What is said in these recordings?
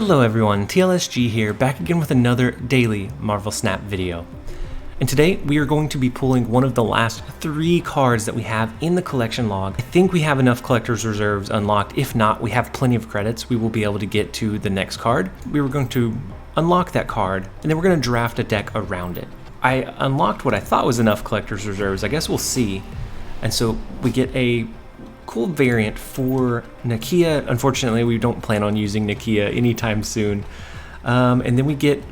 Hello everyone, TLSG here, back again with another daily Marvel Snap video. And today we are going to be pulling one of the last 3 cards that we have in the collection log. I think we have enough collector's reserves unlocked. If not, we have plenty of credits. We will be able to get to the next card. We were going to unlock that card, and then we're going to draft a deck around it. I unlocked what I thought was enough collector's reserves. I guess we'll see. And so we get a cool variant for Nakia. Unfortunately, we don't plan on using Nakia anytime soon. And then we get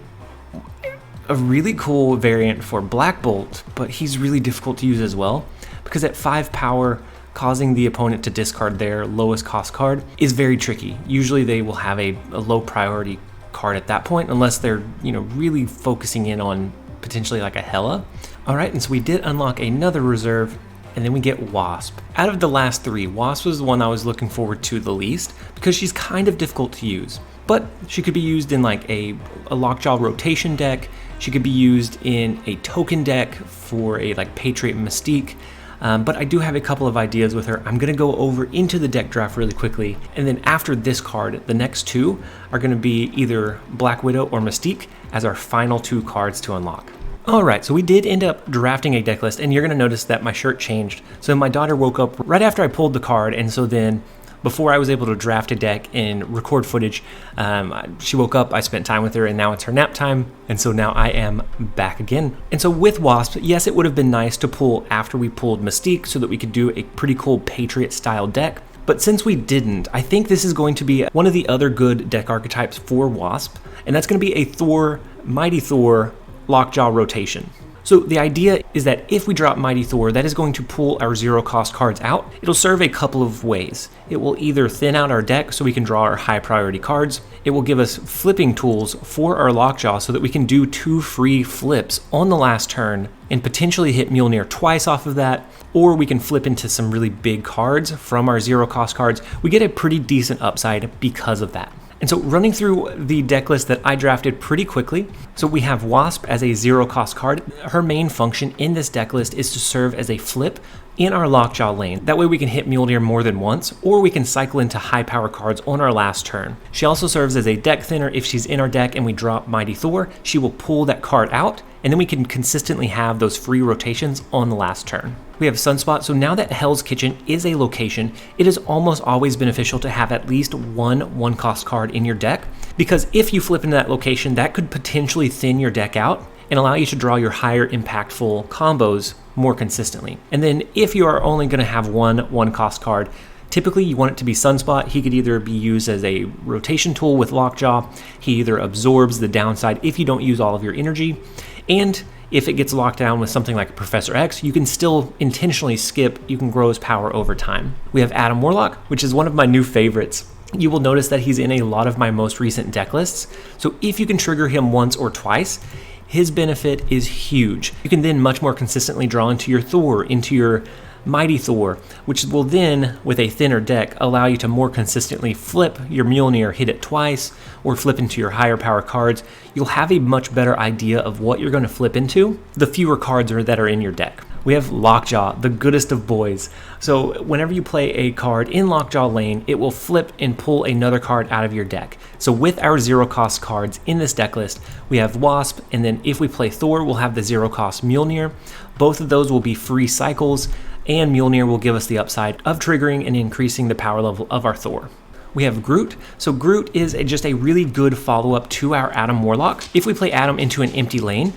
a really cool variant for Black Bolt, but he's really difficult to use as well, because at 5 power, causing the opponent to discard their lowest cost card is very tricky. Usually they will have a low priority card at that point, unless they're really focusing in on potentially like a Hela. Alright, and so we did unlock another reserve, and then we get Wasp. Out of the last 3, Wasp was the one I was looking forward to the least, because she's kind of difficult to use. But she could be used in like a lockjaw rotation deck. She could be used in a token deck for a like patriot mystique. But I do have a couple of ideas with her. I'm gonna go over into the deck draft really quickly, and then after this card, the next 2 are gonna be either Black Widow or Mystique as our final 2 cards to unlock. Alright, so we did end up drafting a deck list, and you're going to notice that my shirt changed. So my daughter woke up right after I pulled the card, and so then before I was able to draft a deck and record footage, she woke up, I spent time with her, and now it's her nap time, and so now I am back again. And so with Wasp, yes, it would have been nice to pull after we pulled Mystique so that we could do a pretty cool Patriot style deck. But since we didn't, I think this is going to be one of the other good deck archetypes for Wasp, and that's going to be a Thor, Mighty Thor, lockjaw rotation. So the idea is that if we drop Mighty Thor, that is going to pull our 0 cost cards out. It'll serve a couple of ways. It will either thin out our deck so we can draw our high priority cards. It will give us flipping tools for our lockjaw so that we can do 2 free flips on the last turn and potentially hit Mjolnir twice off of that, or we can flip into some really big cards from our 0 cost cards. We get a pretty decent upside because of that. And so running through the deck list that I drafted pretty quickly, so we have Wasp as a 0 cost card. Her main function in this deck list is to serve as a flip in our lockjaw lane. That way we can hit Mjolnir more than once, or we can cycle into high power cards on our last turn. She also serves as a deck thinner. If she's in our deck and we drop Mighty Thor, she will pull that card out, and then we can consistently have those free rotations on the last turn. We have Sunspot, so now that Hell's Kitchen is a location, it is almost always beneficial to have at least one cost card in your deck, because if you flip into that location, that could potentially thin your deck out and allow you to draw your higher impactful combos more consistently. And then if you are only going to have one cost card, typically you want it to be Sunspot. He could either be used as a rotation tool with Lockjaw. He either absorbs the downside if you don't use all of your energy, and if it gets locked down with something like Professor X, you can still intentionally skip. You can grow his power over time. We have Adam Warlock, which is one of my new favorites. You will notice that he's in a lot of my most recent deck lists. So if you can trigger him once or twice, his benefit is huge. You can then much more consistently draw into your Thor, into your Mighty Thor, which will then, with a thinner deck, allow you to more consistently flip your Mjolnir, hit it twice, or flip into your higher power cards. You'll have a much better idea of what you're going to flip into the fewer cards that are in your deck. We have Lockjaw, the goodest of boys. So whenever you play a card in Lockjaw lane, it will flip and pull another card out of your deck. So with our 0 cost cards in this deck list, we have Wasp, and then if we play Thor, we'll have the 0 cost Mjolnir. Both of those will be free cycles, and Mjolnir will give us the upside of triggering and increasing the power level of our Thor. We have Groot. So Groot is just a really good follow-up to our Adam Warlock. If we play Adam into an empty lane,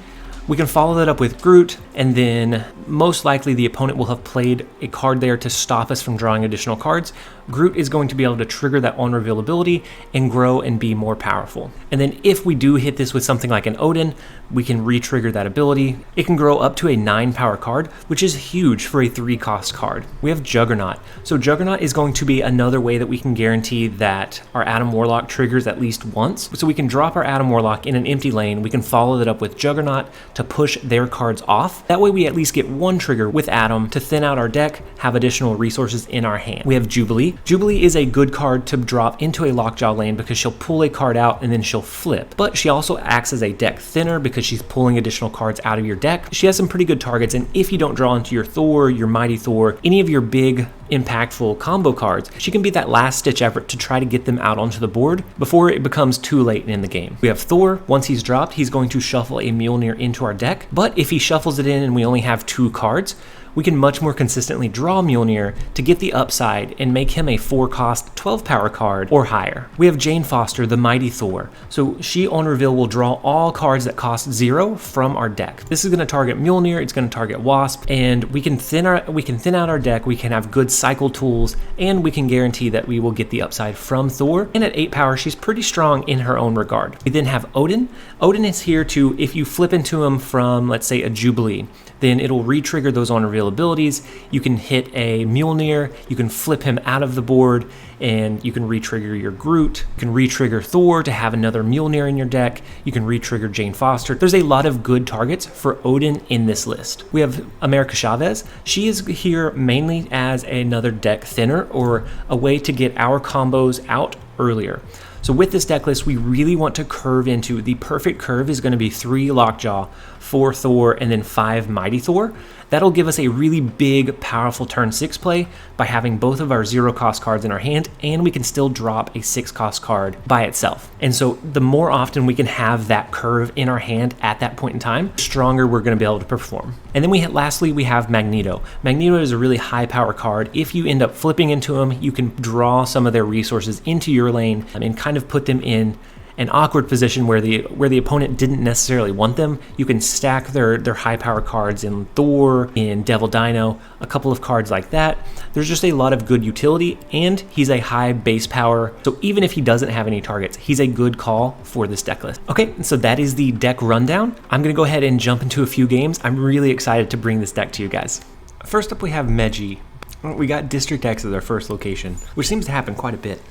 we can follow that up with Groot, and then most likely the opponent will have played a card there to stop us from drawing additional cards. Groot is going to be able to trigger that on-reveal ability and grow and be more powerful. And then if we do hit this with something like an Odin, we can re-trigger that ability. It can grow up to a 9 power card, which is huge for a 3 cost card. We have Juggernaut. So Juggernaut is going to be another way that we can guarantee that our Adam Warlock triggers at least once. So we can drop our Adam Warlock in an empty lane, we can follow that up with Juggernaut to push their cards off. That way we at least get 1 trigger with Adam to thin out our deck, have additional resources in our hand. We have Jubilee. Jubilee is a good card to drop into a Lockjaw lane because she'll pull a card out and then she'll flip. But she also acts as a deck thinner because she's pulling additional cards out of your deck. She has some pretty good targets, and if you don't draw into your Thor, your Mighty Thor, any of your big impactful combo cards, she can be that last ditch effort to try to get them out onto the board before it becomes too late in the game. We have Thor. Once he's dropped, he's going to shuffle a Mjolnir into our deck, but if he shuffles it in and we only have 2 cards, we can much more consistently draw Mjolnir to get the upside and make him a 4-cost 12 power card or higher. We have Jane Foster, the Mighty Thor. So she on reveal will draw all cards that cost 0 from our deck. This is going to target Mjolnir, it's going to target Wasp, and we can thin out our deck, we can have good cycle tools, and we can guarantee that we will get the upside from Thor. And at 8 power, she's pretty strong in her own regard. We then have Odin. Odin is here to, if you flip into him from, let's say, a Jubilee, then it'll re-trigger those on reveal abilities. You can hit a Mjolnir, you can flip him out of the board, and you can re-trigger your Groot. You can re-trigger Thor to have another Mjolnir in your deck. You can re-trigger Jane Foster. There's a lot of good targets for Odin in this list. We have America Chavez. She is here mainly as another deck thinner or a way to get our combos out earlier. So with this deck list, we really want to curve into, the perfect curve is going to be 3 Lockjaw, 4 Thor, and then 5 Mighty Thor. That'll give us a really big, powerful turn 6 play by having both of our 0-cost cards in our hand, and we can still drop a 6-cost card by itself. And so the more often we can have that curve in our hand at that point in time, the stronger we're going to be able to perform. And then lastly, we have Magneto. Magneto is a really high power card. If you end up flipping into him, you can draw some of their resources into your lane and kind of put them in an awkward position where the opponent didn't necessarily want them. You can stack their high power cards in Thor, in Devil Dino, a couple of cards like that. There's just a lot of good utility, and he's a high base power, so even if he doesn't have any targets, he's a good call for this deck list. Okay, so that is the deck rundown. I'm gonna go ahead and jump into a few games. I'm really excited to bring this deck to you guys. First up, we have Meji. We got District X as our first location, which seems to happen quite a bit.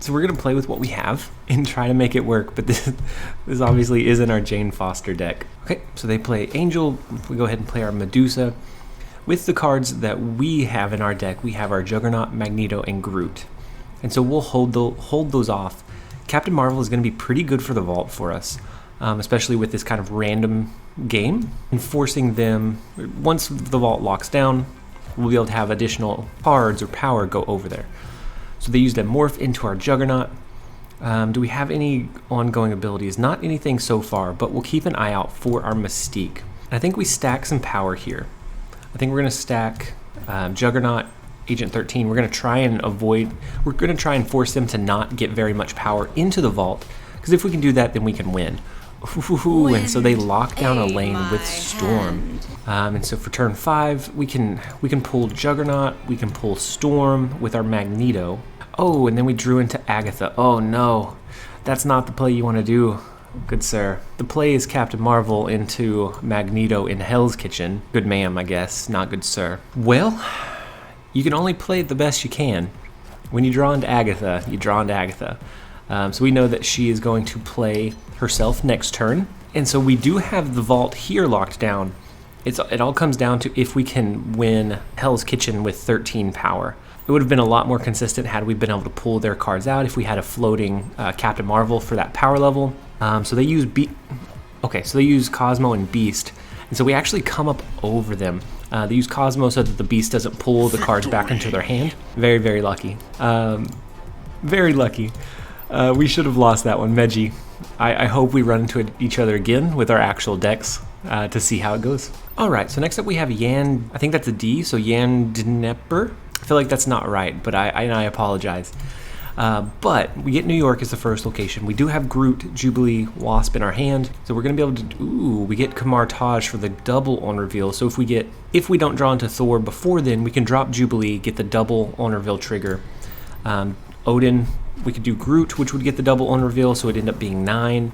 So we're going to play with what we have and try to make it work, but this obviously isn't our Jane Foster deck. Okay, so they play Angel. We go ahead and play our Medusa. With the cards that we have in our deck, we have our Juggernaut, Magneto, and Groot. And so we'll hold those off. Captain Marvel is going to be pretty good for the vault for us, especially with this kind of random game. And forcing them, once the vault locks down, we'll be able to have additional cards or power go over there. So they used a morph into our Juggernaut. Do we have any ongoing abilities? Not anything so far, but we'll keep an eye out for our Mystique. I think we stack some power here. I think we're going to stack Juggernaut, Agent 13. We're going to try and force them to not get very much power into the vault, because if we can do that, then we can win. Ooh, and so they lock down a lane with Storm. And so for turn 5, we can pull Juggernaut, we can pull Storm with our Magneto. Oh, and then we drew into Agatha. Oh no, that's not the play you want to do, good sir. The play is Captain Marvel into Magneto in Hell's Kitchen. Good ma'am, I guess, not good sir. Well, you can only play it the best you can. When you draw into Agatha, you draw into Agatha. So we know that she is going to play herself next turn. And so we do have the vault here locked down. It all comes down to if we can win Hell's Kitchen with 13 power. It would have been a lot more consistent had we been able to pull their cards out if we had a floating Captain Marvel for that power level. So they use Cosmo and Beast. And so we actually come up over them. They use Cosmo so that the Beast doesn't pull the cards back into their hand. Very, very lucky. Very lucky. We should have lost that one, Meji. I hope we run into each other again with our actual decks to see how it goes. Alright, so next up we have Yan, I think that's a D, so Yan Dnepr. I feel like that's not right, but I apologize. But we get New York as the first location. We do have Groot, Jubilee, Wasp in our hand, so we're going to be able to, we get Kamar Taj for the double on reveal. So if we don't draw into Thor before then, we can drop Jubilee, get the double on reveal trigger. Odin, we could do Groot, which would get the double on reveal, so it'd end up being 9.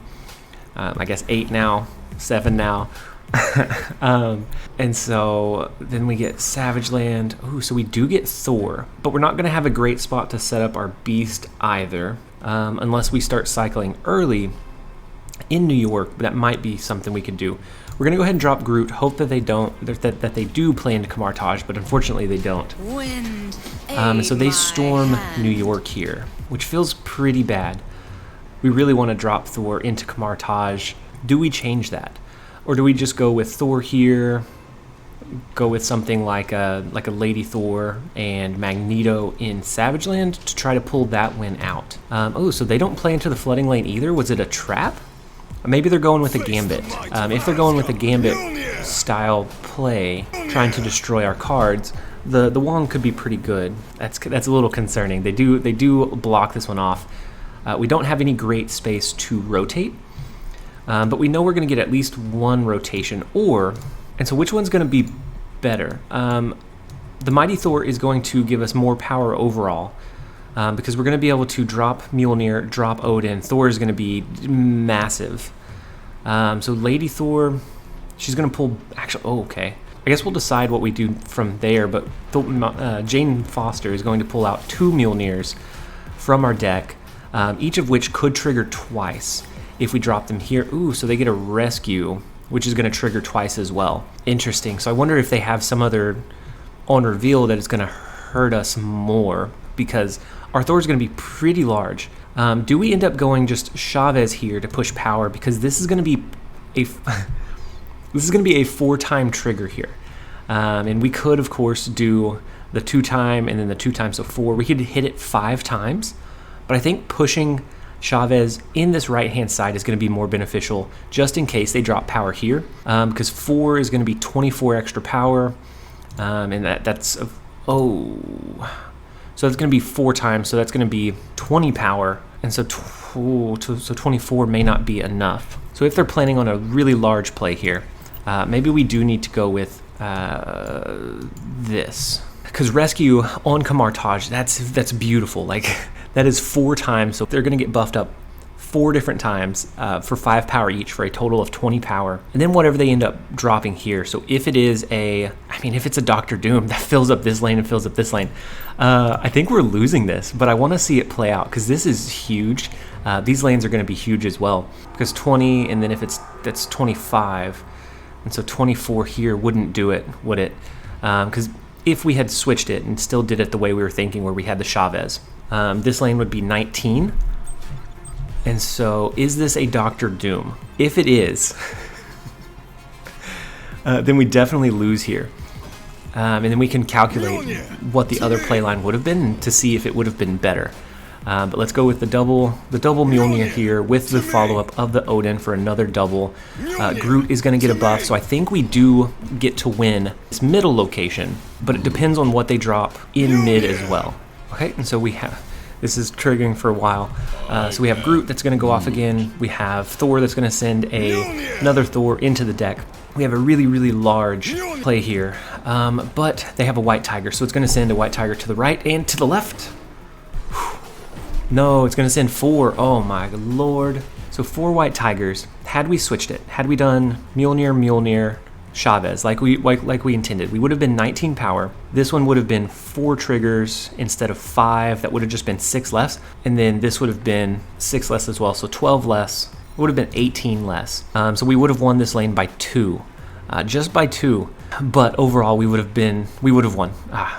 I guess 8 now, 7 now. And so then we get Savage Land. Ooh, so we do get Thor, but we're not going to have a great spot to set up our Beast either, unless we start cycling early in New York. But that might be something we could do. We're going to go ahead and drop Groot, hope that they that they do play into Kamar Taj, but unfortunately they don't. So they storm New York here, which feels pretty bad. We really want to drop Thor into Kamar Taj. Do we change that? Or do we just go with Thor here, go with something like a Lady Thor and Magneto in Savage Land to try to pull that win out. Oh, so they don't play into the flooding lane either? Was it a trap? Maybe they're going with a Gambit. If they're going with a Gambit style play, trying to destroy our cards, the Wong could be pretty good. That's a little concerning. They do block this one off. We don't have any great space to rotate, but we know we're going to get at least one rotation. And so which one's going to be better? The Mighty Thor is going to give us more power overall, because we're going to be able to drop Mjolnir, drop Odin. Thor is going to be massive. So Lady Thor, she's going to pull... Actually, oh, okay. I guess we'll decide what we do from there, but Jane Foster is going to pull out 2 Mjolnirs from our deck, each of which could trigger twice if we drop them here. Ooh, so they get a rescue, which is going to trigger twice as well. Interesting. So I wonder if they have some other on reveal that is going to hurt us more, because our Thor is going to be pretty large. Do we end up going just Chavez here to push power, because this is going to be a this is going to be a 4-time trigger here, and we could of course do the 2-time and then the 2-time, so 4. We could hit it 5 times, but I think pushing Chavez in this right hand side is going to be more beneficial, just in case they drop power here, because 4 is going to be 24 extra power, and that's so it's going to be 4 times, so that's going to be 20 power, and so 24 may not be enough. So if they're planning on a really large play here, maybe we do need to go with this, because rescue on Camartage, that's beautiful. Like, that is 4 times, so they're going to get buffed up 4 different times for 5 power each, for a total of 20 power, and then whatever they end up dropping here. So if it is if it's a Doctor Doom that fills up this lane and fills up this lane, I think we're losing this, but I want to see it play out, because this is huge. These lanes are going to be huge as well, because 20, and then if that's 25, and so 24 here wouldn't do it, would it? Because if we had switched it and still did it the way we were thinking, where we had the Chavez, this lane would be 19. And so is this a Doctor Doom? If it is, then we definitely lose here. And then we can calculate what the other playline would have been to see if it would have been better. But let's go with the double Mjolnir here with the follow-up of the Odin for another double. Groot is going to get a buff, so I think we do get to win this middle location, but it depends on what they drop in mid as well. Okay, and so we have... This is triggering for a while. So we have Groot that's going to go off again. We have Thor that's going to send another Thor into the deck. We have a really, really large play here. But they have a White Tiger, so it's going to send a White Tiger to the right and to the left. No, it's going to send 4. Oh my lord. So 4 White Tigers. Had we switched it, had we done Mjolnir, Chavez, like we intended, we would have been 19 power. This one would have been 4 triggers instead of 5. That would have just been 6 less. And then this would have been 6 less as well, so 12 less. It would have been 18 less. So we would have won this lane by 2. Just by 2. But overall, we would have won.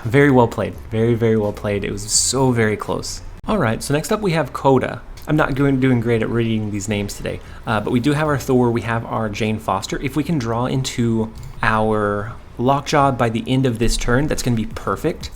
Very well played. Very, very well played. It was so very close. All right, so next up we have Coda. I'm not doing great at reading these names today, but we do have our Thor, we have our Jane Foster. If we can draw into our lockjaw by the end of this turn, that's going to be perfect.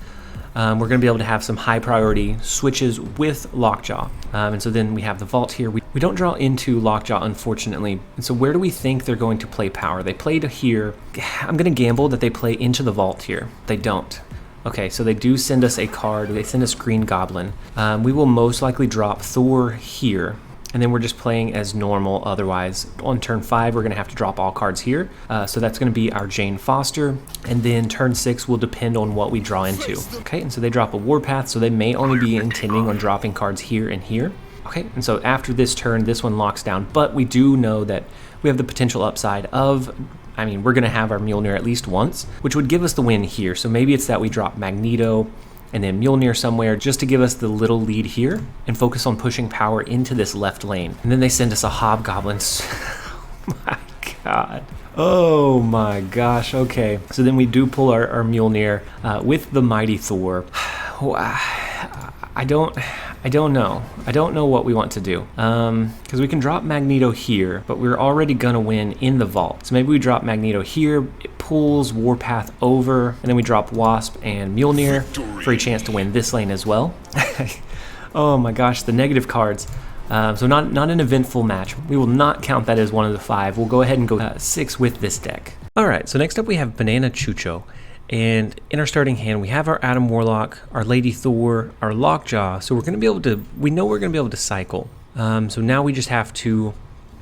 We're going to be able to have some high priority switches with lockjaw. And so then we have the vault here. We don't draw into lockjaw, unfortunately. And so where do we think they're going to play power? They played here. I'm going to gamble that they play into the vault here. They don't. Okay, so they do send us a card. They send us Green Goblin. We will most likely drop Thor here, and then we're just playing as normal. Otherwise, on turn 5, we're going to have to drop all cards here. So that's going to be our Jane Foster, and then turn 6 will depend on what we draw into. Okay, and so they drop a Warpath, so they may only be intending on dropping cards here and here. Okay, and so after this turn, this one locks down, but we do know that we have the potential upside of... we're going to have our Mjolnir at least once, which would give us the win here. So maybe it's that we drop Magneto and then Mjolnir somewhere just to give us the little lead here and focus on pushing power into this left lane. And then they send us a Hobgoblin. Oh my god. Oh my gosh. Okay. So then we do pull our Mjolnir with the Mighty Thor. I don't know. I don't know what we want to do. Because we can drop Magneto here, but we're already gonna win in the vault. So maybe we drop Magneto here, it pulls Warpath over, and then we drop Wasp and Mjolnir for a chance to win this lane as well. Oh my gosh, the negative cards. So not an eventful match. We will not count that as one of the 5. We'll go ahead and go 6 with this deck. Alright, so next up we have Banana Chucho. And in our starting hand, we have our Adam Warlock, our Lady Thor, our Lockjaw. So we're going to be able to, we know we're going to be able to cycle. So now we just have to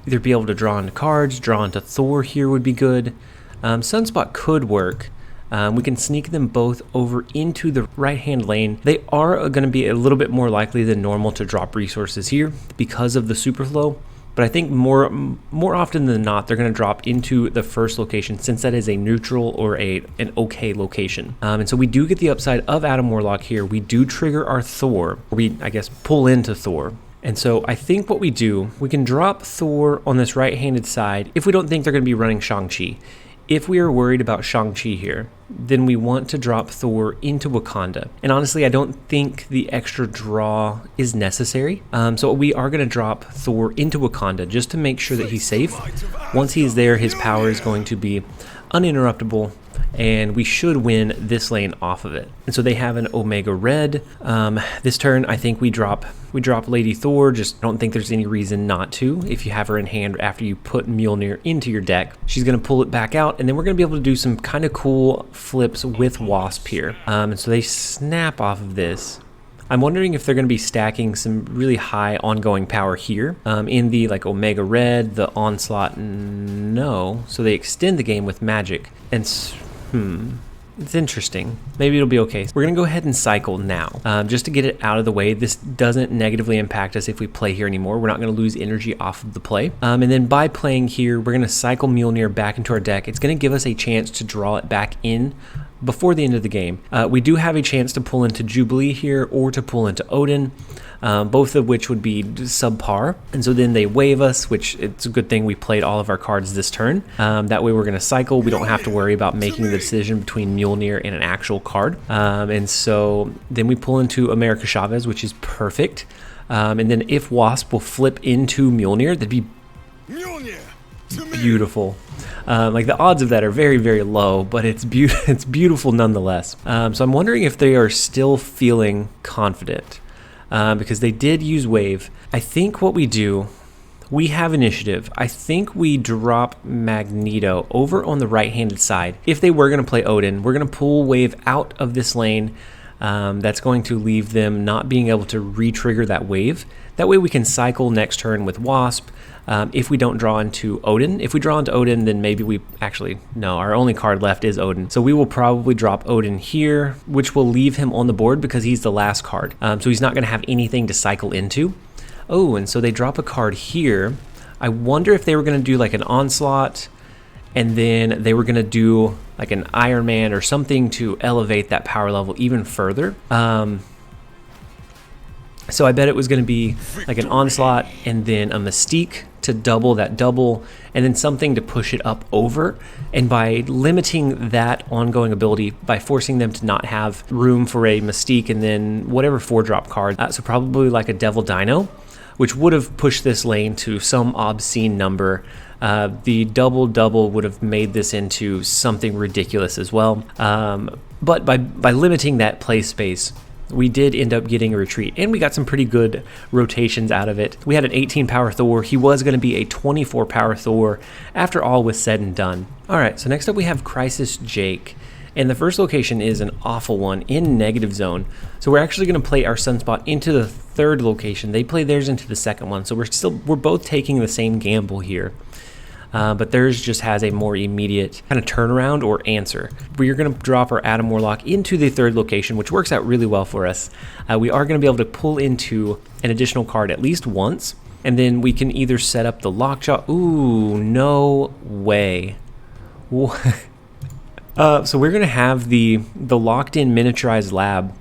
either be able to draw into cards, draw into Thor here would be good. Sunspot could work. We can sneak them both over into the right-hand lane. They are going to be a little bit more likely than normal to drop resources here because of the super flow. But I think more often than not, they're going to drop into the first location since that is a neutral or an okay location. And so we do get the upside of Adam Warlock here. We do trigger our Thor. We, I guess, pull into Thor. And so I think what we do, we can drop Thor on this right-handed side if we don't think they're going to be running Shang-Chi. If we are worried about Shang-Chi here, then we want to drop Thor into Wakanda. And honestly, I don't think the extra draw is necessary. So we are going to drop Thor into Wakanda just to make sure that he's safe. Once he's there, his power is going to be uninterruptible, and we should win this lane off of it. And so they have an Omega Red. This turn, I think we drop Lady Thor. Just don't think there's any reason not to. If you have her in hand after you put Mjolnir into your deck, she's going to pull it back out, and then we're going to be able to do some kind of cool flips with Wasp here. And so they snap off of this. I'm wondering if they're going to be stacking some really high ongoing power here. In the like Omega Red, the Onslaught, no. So they extend the game with magic. And it's interesting. Maybe it'll be okay. We're going to go ahead and cycle now, just to get it out of the way. This doesn't negatively impact us if we play here anymore. We're not going to lose energy off of the play. And then by playing here, we're going to cycle Mjolnir back into our deck. It's going to give us a chance to draw it back in before the end of the game. We do have a chance to pull into Jubilee here or to pull into Odin, both of which would be subpar. And so then they wave us, which it's a good thing we played all of our cards this turn. That way we're going to cycle. We don't have to worry about making the decision between Mjolnir and an actual card. And so then we pull into America Chavez, which is perfect. And then if Wasp will flip into Mjolnir, that'd be beautiful. Like the odds of that are very, very low, but it's beautiful nonetheless. So I'm wondering if they are still feeling confident, because they did use wave. I think what we do, we have initiative. I think we drop Magneto over on the right-handed side. If they were going to play Odin, we're going to pull wave out of this lane. That's going to leave them not being able to re-trigger that wave. That way we can cycle next turn with Wasp. If we don't draw into Odin. If we draw into Odin, then maybe we actually, no, our only card left is Odin. So we will probably drop Odin here, which will leave him on the board because he's the last card. So he's not going to have anything to cycle into. Oh, and so they drop a card here. I wonder if they were going to do like an Onslaught, and then they were going to do like an Iron Man or something to elevate that power level even further. So I bet it was going to be like an Onslaught and then a Mystique to double that double, and then something to push it up over. And by limiting that ongoing ability, by forcing them to not have room for a Mystique and then whatever 4-drop card, so probably like a Devil Dino, which would have pushed this lane to some obscene number. The double-double would have made this into something ridiculous as well. But by limiting that play space, we did end up getting a retreat, and we got some pretty good rotations out of it. We had an 18 power Thor. He was going to be a 24 power Thor after all was said and done. All right, so next up we have Crisis Jake. And the first location is an awful one in negative zone. So we're actually going to play our Sunspot into the third location. They play theirs into the second one. So we're both taking the same gamble here. But theirs just has a more immediate kind of turnaround or answer. We are going to drop our Adam Warlock into the third location, which works out really well for us. We are going to be able to pull into an additional card at least once, and then we can either set up the lockjaw. Ooh, no way. So we're going to have the locked-in miniaturized lab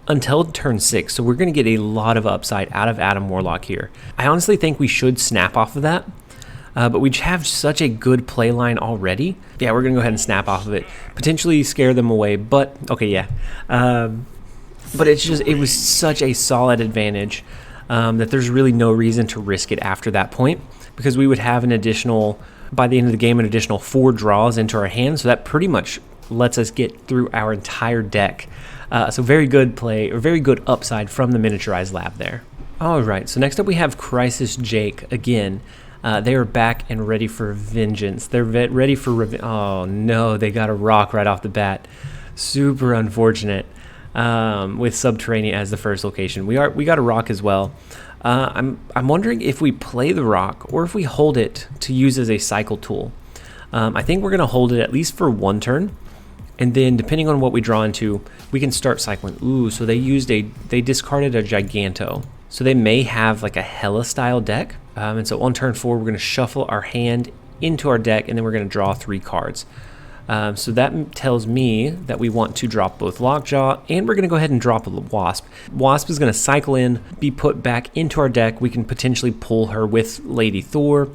until turn 6, so we're going to get a lot of upside out of Adam Warlock here. I honestly think we should snap off of that. But we have such a good play line already. Yeah, we're going to go ahead and snap off of it. Potentially scare them away, but okay, yeah. But it was such a solid advantage that there's really no reason to risk it after that point, because we would have an additional, by the end of the game, an additional 4 draws into our hand. So that pretty much lets us get through our entire deck. So very good play, or very good upside from the miniaturized lab there. All right, so next up we have Crisis Jake again. They are back and ready for vengeance. They're ready for revenge. Oh no, they got a rock right off the bat. Super unfortunate. With Subterranean as the first location, we got a rock as well. I'm wondering if we play the rock or if we hold it to use as a cycle tool. I think we're gonna hold it at least for 1 turn, and then depending on what we draw into, we can start cycling. Ooh, so they discarded a Giganto. So they may have like a Hela style deck. And so on turn 4, we're going to shuffle our hand into our deck, and then we're going to draw 3 cards. So that tells me that we want to drop both Lockjaw, and we're going to go ahead and drop a Wasp. Wasp is going to cycle in, be put back into our deck. We can potentially pull her with Lady Thor.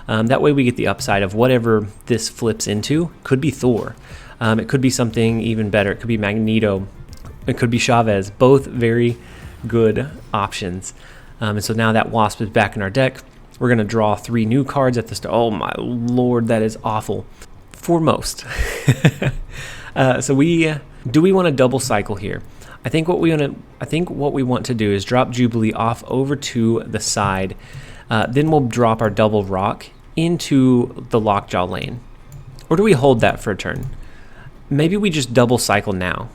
That way we get the upside of whatever this flips into. Could be Thor. It could be something even better. It could be Magneto. It could be Chavez. Both very good options. And so now that Wasp is back in our deck, we're going to draw 3 new cards at the start. Oh my lord, that is awful. For most. So do we want to double cycle here? I think what we want to do is drop Jubilee off over to the side. Then we'll drop our double rock into the Lockjaw lane. Or do we hold that for a turn? Maybe we just double cycle now.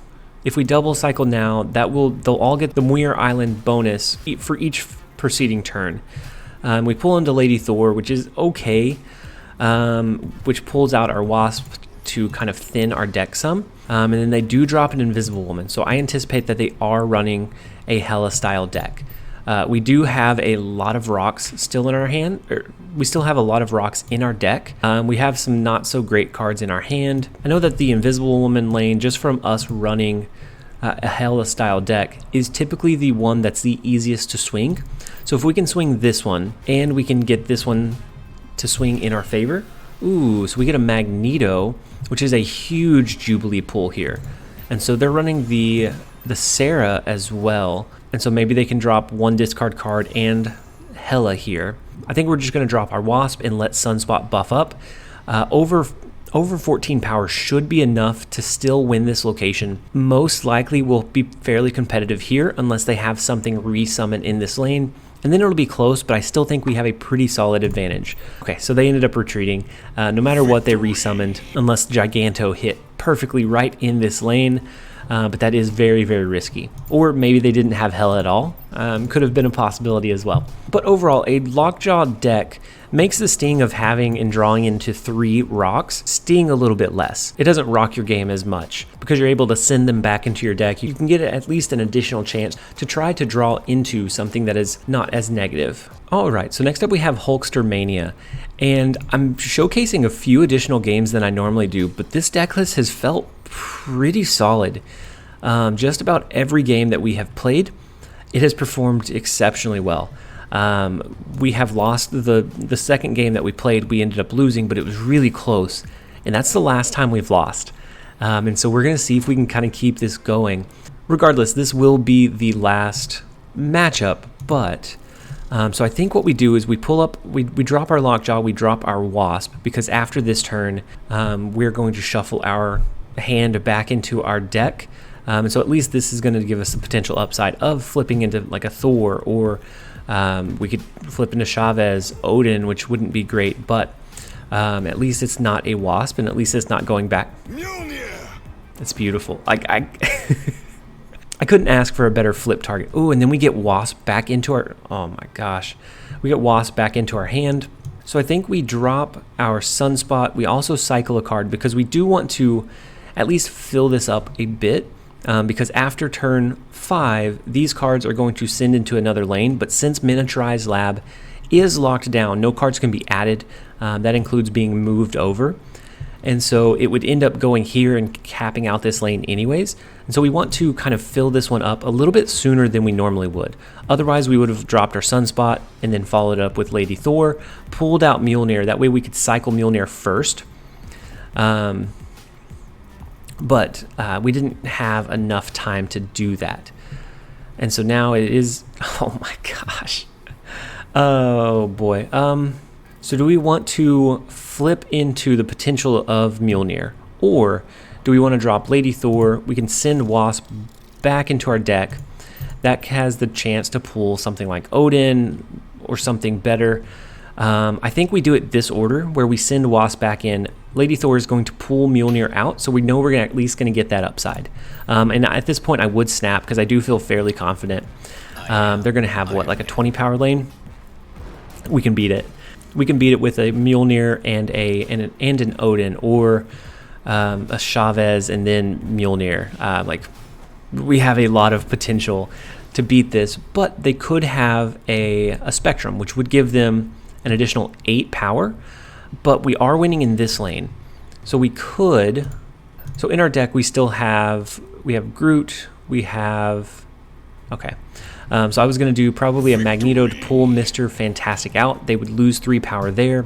If we double cycle now, they'll all get the Muir Island bonus for each preceding turn. We pull into Lady Thor, which is okay, which pulls out our Wasp to kind of thin our deck some. And then they do drop an Invisible Woman, so I anticipate that they are running a Hela style deck. We do have a lot of rocks still in our hand. We still have a lot of rocks in our deck. We have some not so great cards in our hand. I know that the Invisible Woman lane, just from us running a Hela style deck, is typically the one that's the easiest to swing. So if we can swing this one, and we can get this one to swing in our favor, ooh, so we get a Magneto, which is a huge Jubilee pull here. And so they're running the Sarah as well. And so maybe they can drop 1 discard card and Hela here. I think we're just going to drop our Wasp and let Sunspot buff up. Over 14 power should be enough to still win this location. Most likely we'll be fairly competitive here unless they have something resummon in this lane. And then it'll be close, but I still think we have a pretty solid advantage. Okay, so they ended up retreating. No matter what they resummoned, unless Giganto hit perfectly right in this lane. But that is very, very risky. Or maybe they didn't have Hela at all. Could have been a possibility as well. But overall, a Lockjaw deck makes the sting of having and drawing into 3 rocks sting a little bit less. It doesn't rock your game as much because you're able to send them back into your deck. You can get at least an additional chance to try to draw into something that is not as negative. Alright, so next up we have Hulkster Mania. And I'm showcasing a few additional games than I normally do, but this deck list has felt pretty solid. Just about every game that we have played, it has performed exceptionally well. We have lost the second game that we played. We ended up losing, but it was really close, and that's the last time we've lost. And so we're going to see if we can kind of keep this going. Regardless, this will be the last matchup, but so I think what we do is we pull up, we drop our Lockjaw, we drop our Wasp, because after this turn, we're going to shuffle our hand back into our deck. And so at least this is going to give us the potential upside of flipping into like a Thor, or we could flip into Chavez, Odin, which wouldn't be great, but at least it's not a Wasp, and at least it's not going back. It's beautiful. I couldn't ask for a better flip target. Ooh, and then we get Wasp back into our, oh my gosh. We get Wasp back into our hand. So I think we drop our Sunspot. We also cycle a card because we do want to at least fill this up a bit. Because after turn 5, these cards are going to send into another lane, but since Miniaturized Lab is locked down, no cards can be added. That includes being moved over. And so it would end up going here and capping out this lane anyways. And so we want to kind of fill this one up a little bit sooner than we normally would. Otherwise, we would have dropped our Sunspot and then followed up with Lady Thor, pulled out Mjolnir. That way we could cycle Mjolnir first. But we didn't have enough time to do that. And so now it is, oh my gosh. Oh boy. So do we want to flip into the potential of Mjolnir, or do we want to drop Lady Thor? We can send Wasp back into our deck. That has the chance to pull something like Odin or something better. I think we do it this order, where we send Wasp back in. Lady Thor is going to pull Mjolnir out, so we know we're at least going to get that upside. And at this point, I would snap, because I do feel fairly confident. They're going to have, what, like a 20 power lane? We can beat it. We can beat it with a Mjolnir and an Odin, or a Chavez and then Mjolnir. Like, we have a lot of potential to beat this, but they could have a Spectrum, which would give them an additional 8 power, but we are winning in this lane. So we could, so in our deck we still have, we have Groot, we have, okay. So I was going to do probably a Magneto to pull Mr. Fantastic out. They would lose 3 power there.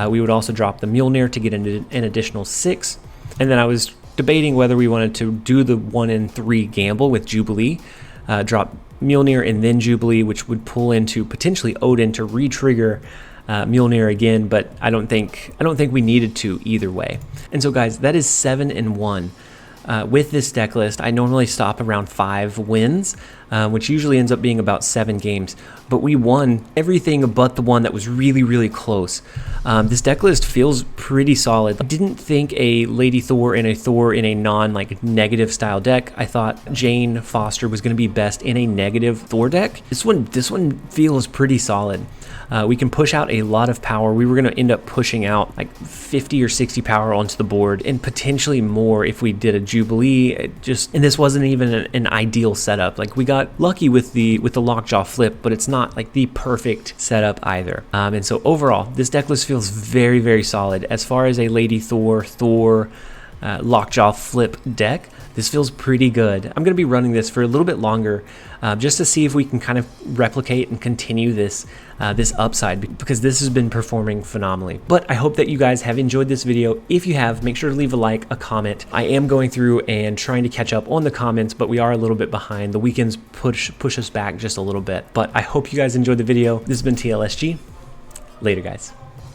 We would also drop the Mjolnir to get an additional 6. And then I was debating whether we wanted to do the 1 in 3 gamble with Jubilee, drop Mjolnir and then Jubilee, which would pull into potentially Odin to re-trigger Mjolnir again, but I don't think we needed to either way. And so guys, that is 7-1. With this deck list, I normally stop around 5 wins, which usually ends up being about 7 games, but we won everything but the one that was really, really close. This deck list feels pretty solid. I didn't think a Lady Thor and a Thor in a non-negative style deck. I thought Jane Foster was going to be best in a negative Thor deck. This one feels pretty solid. We can push out a lot of power. We were going to end up pushing out like 50 or 60 power onto the board, and potentially more if we did a Jubilee. And this wasn't even an ideal setup. Like, we got lucky with the lockjaw flip, but it's not like the perfect setup either. And so overall, this deck list feels very, very solid. As far as a Lady Thor, lockjaw flip deck, this feels pretty good. I'm going to be running this for a little bit longer, just to see if we can kind of replicate and continue this upside, because this has been performing phenomenally. But I hope that you guys have enjoyed this video. If you have, make sure to leave a like, a comment. I am going through and trying to catch up on the comments, but we are a little bit behind. The weekends push us back just a little bit. But I hope you guys enjoyed the video. This has been TLSG. Later, guys.